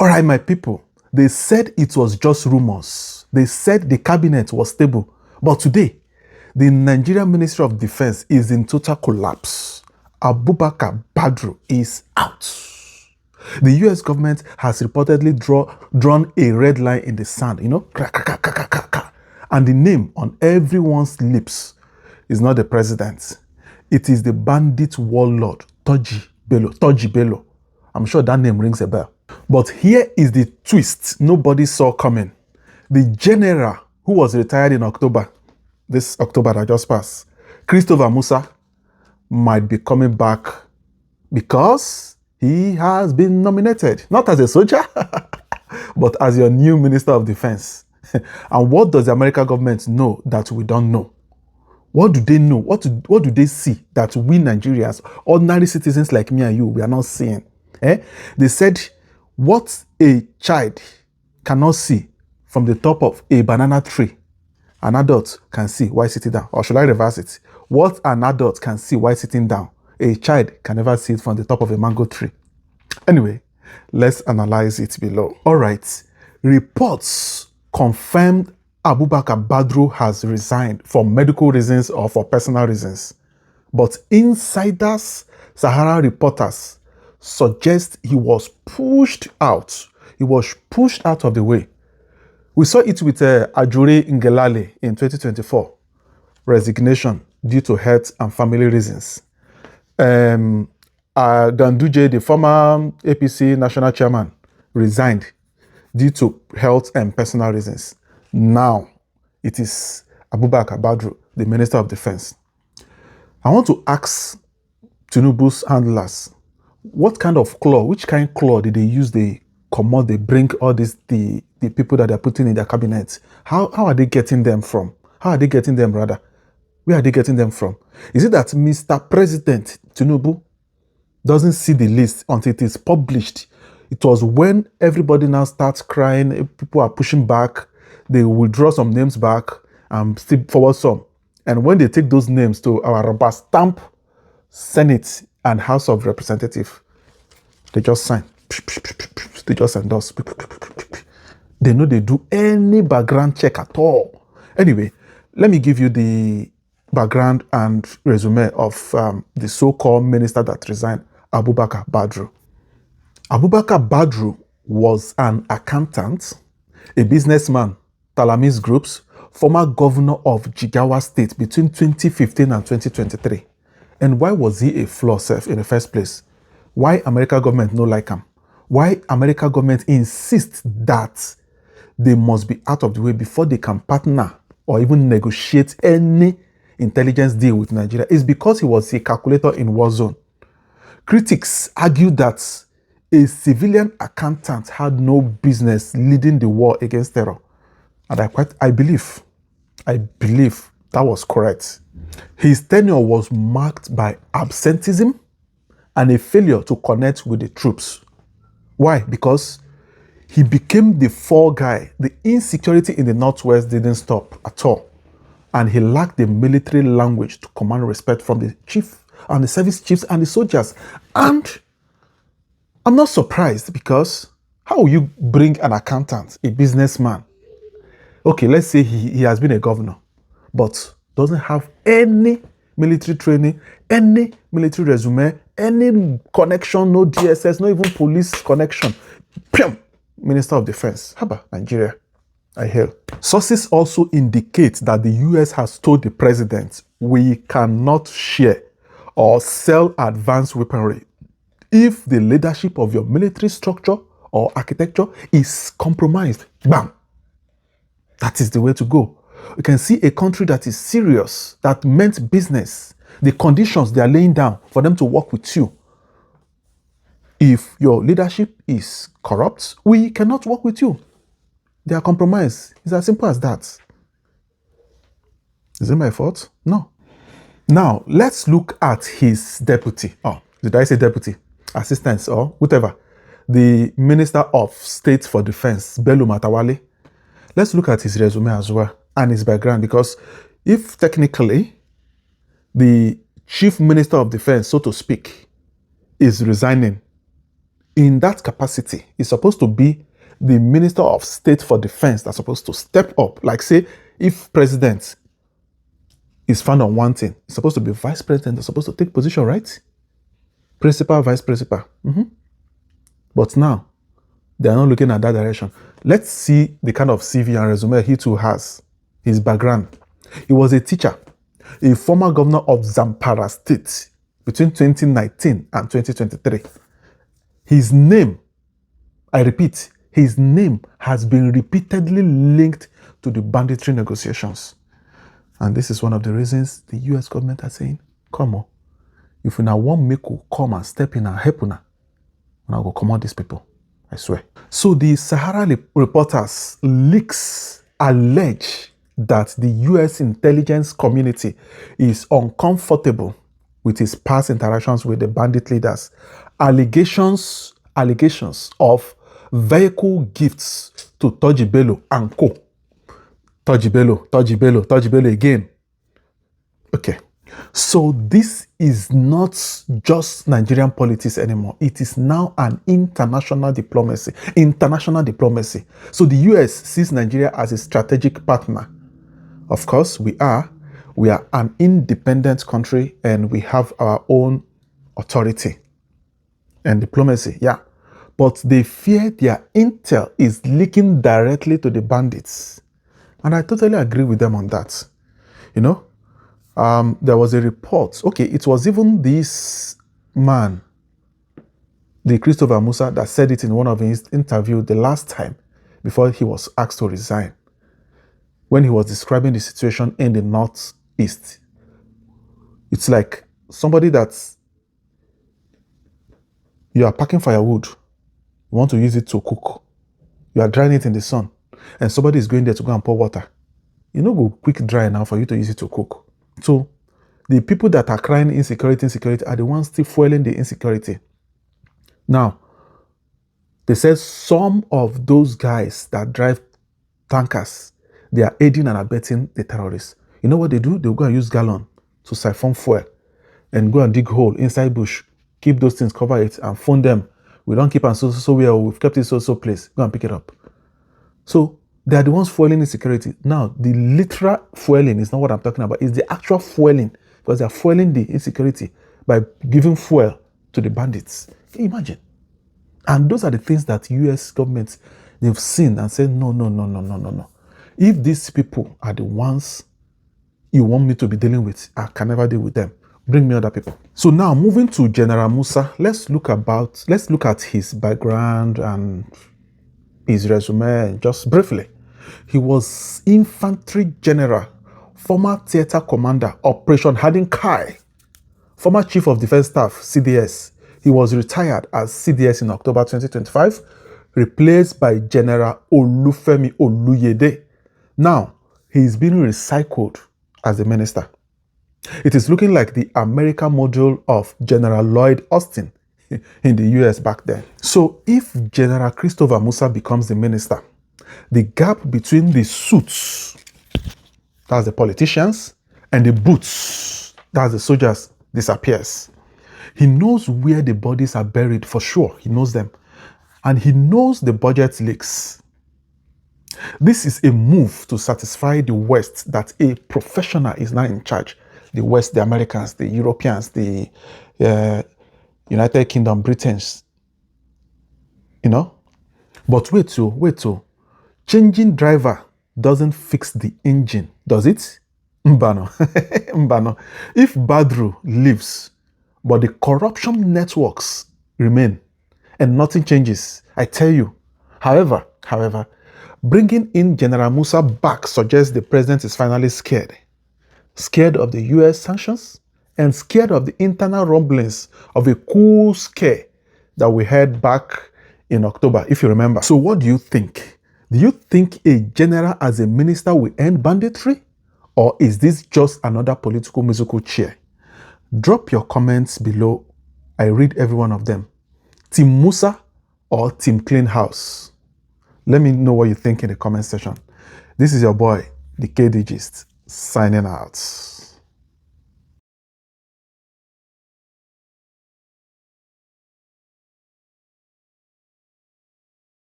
All right, my people, they said it was just rumors. They said the cabinet was stable. But today, the Nigerian Ministry of Defense is in total collapse. Abubakar Badaru is out. The US government has reportedly drawn a red line in the sand, and the name on everyone's lips is not the president. It is the bandit warlord, Turji Bello. I'm sure that name rings a bell. But here is the twist nobody saw coming. The general who was retired in October, this October that just passed, Christopher Musa, might be coming back because he has been nominated, not as a soldier, but as your new Minister of Defense. And what does the American government know that we don't know? What do they know? What do they see that we Nigerians, ordinary citizens like me and you, we are not seeing? They said what a child cannot see from the top of a banana tree, an adult can see while sitting down. Or should I reverse it? What an adult can see while sitting down, a child can never see it from the top of a mango tree. Anyway, let's analyze it below. All right, reports confirmed Abubakar Badaru has resigned for medical reasons or for personal reasons. But insiders, Sahara reporters, suggest he was pushed out. He was pushed out of the way. We saw it with Ajuri Ngelale in 2024. Resignation due to health and family reasons. Ganduje, the former APC national chairman, resigned due to health and personal reasons. Now, it is Abubakar Badaru, the Minister of Defense. I want to ask Tinubu's handlers, what kind of claw, which kind of claw did they use? They bring all this, the people that they're putting in their cabinet. How are they getting them from? How are they getting them rather? Where are they getting them from? Is it that Mr. President Tinubu doesn't see the list until it is published? It was when everybody now starts crying, people are pushing back, they will draw some names back and still forward some. And when they take those names to our rubber stamp Senate and House of Representatives, they just sign. They just endorse. They know they do any background check at all. Anyway, let me give you the background and resume of the so-called minister that resigned, Abubakar Badaru. Abubakar Badaru was an accountant, a businessman, Talamis Groups, former governor of Jigawa State between 2015 and 2023. And why was he a flaw self in the first place? Why American government no like him? Why American government insists that they must be out of the way before they can partner or even negotiate any intelligence deal with Nigeria? Is because he was a calculator in war zone. Critics argue that a civilian accountant had no business leading the war against terror. And I believe that was correct. His tenure was marked by absenteeism and a failure to connect with the troops. Why? Because he became the fall guy. The insecurity in the Northwest didn't stop at all. And he lacked the military language to command respect from the chief and the service chiefs and the soldiers. And I'm not surprised, because how will you bring an accountant, a businessman? Okay, let's say he has been a governor, but doesn't have any military training, any military resume, any connection, no DSS, no even police connection. Minister of Defense. How about Nigeria? I hear. Sources also indicate that the US has told the president, we cannot share or sell advanced weaponry if the leadership of your military structure or architecture is compromised. Bam! That is the way to go. You can see a country that is serious, that meant business, the conditions they are laying down for them to work with you. If your leadership is corrupt, we cannot work with you. They are compromised. It's as simple as that. Is it my fault? No. Now, let's look at his deputy. Oh, did I say deputy? Assistant or whatever. The Minister of State for Defense, Bello Matawalle. Let's look at his resume as well and his background, because if technically the Chief Minister of Defense, so to speak, is resigning in that capacity, is supposed to be the Minister of State for Defense that's supposed to step up. Like say, if President is found on one thing, it's supposed to be Vice President that's supposed to take position, right? Principal, Vice Principal. But now, they are not looking at that direction. Let's see the kind of CV and resume he too has, his background. He was a teacher, a former governor of Zamfara State between 2019 and 2023. His name, I repeat, his name has been repeatedly linked to the banditry negotiations. And this is one of the reasons the US government are saying, come on, if you now want me to come and step in and help you, I go come out these people, I swear. So the Sahara reporters leaks allege that the US intelligence community is uncomfortable with his past interactions with the bandit leaders. Allegations of vehicle gifts to Turji Bello and co. Turji Bello again. Okay. So this is not just Nigerian politics anymore. It is now an international diplomacy. So the US sees Nigeria as a strategic partner. Of course, we are an independent country and we have our own authority and diplomacy, yeah. But they fear their intel is leaking directly to the bandits. And I totally agree with them on that. You know, there was a report. Okay, it was even this man, the Christopher Musa, that said it in one of his interviews the last time before he was asked to resign, when he was describing the situation in the Northeast. It's like somebody that's, you are packing firewood, you want to use it to cook, you are drying it in the sun, and somebody is going there to go and pour water. You know, go quick dry now for you to use it to cook. So the people that are crying insecurity are the ones still fueling the insecurity. Now, they said some of those guys that drive tankers, they are aiding and abetting the terrorists. You know what they do? They'll go and use gallon to siphon fuel and go and dig hole inside bush, keep those things, cover it, and phone them. We don't keep it so where we've kept it so place. Go and pick it up. So they are the ones fueling insecurity. Now, the literal fueling is not what I'm talking about. It's the actual fueling, because they are fueling the insecurity by giving fuel to the bandits. Can you imagine? And those are the things that US government, they've seen and said, no. If these people are the ones you want me to be dealing with, I can never deal with them. Bring me other people. So now, moving to General Musa, let's look at his background and his resume just briefly. He was infantry general, former theater commander, Operation Hardin Kai, former chief of defense staff, CDS. He was retired as CDS in October 2025, replaced by General Olufemi Oluyede. Now, he's been recycled as the minister. It is looking like the American model of General Lloyd Austin in the US back then. So if General Christopher Musa becomes the minister, the gap between the suits, that's the politicians, and the boots, that's the soldiers, disappears. He knows where the bodies are buried for sure. He knows them. And he knows the budget leaks. This is a move to satisfy the West that a professional is now in charge. The West, the Americans, the Europeans, the United Kingdom, Britons. You know? But wait. Changing driver doesn't fix the engine, does it? Mbano. If Badaru leaves, but the corruption networks remain and nothing changes, I tell you. However, bringing in General Musa back suggests the president is finally scared. Scared of the US sanctions and scared of the internal rumblings of a coup scare that we heard back in October, if you remember. So what do you think? Do you think a general as a minister will end banditry? Or is this just another political musical chair? Drop your comments below. I read every one of them. Team Musa or Team Clean House? Let me know what you think in the comment section. This is your boy, the KD Gist, signing out.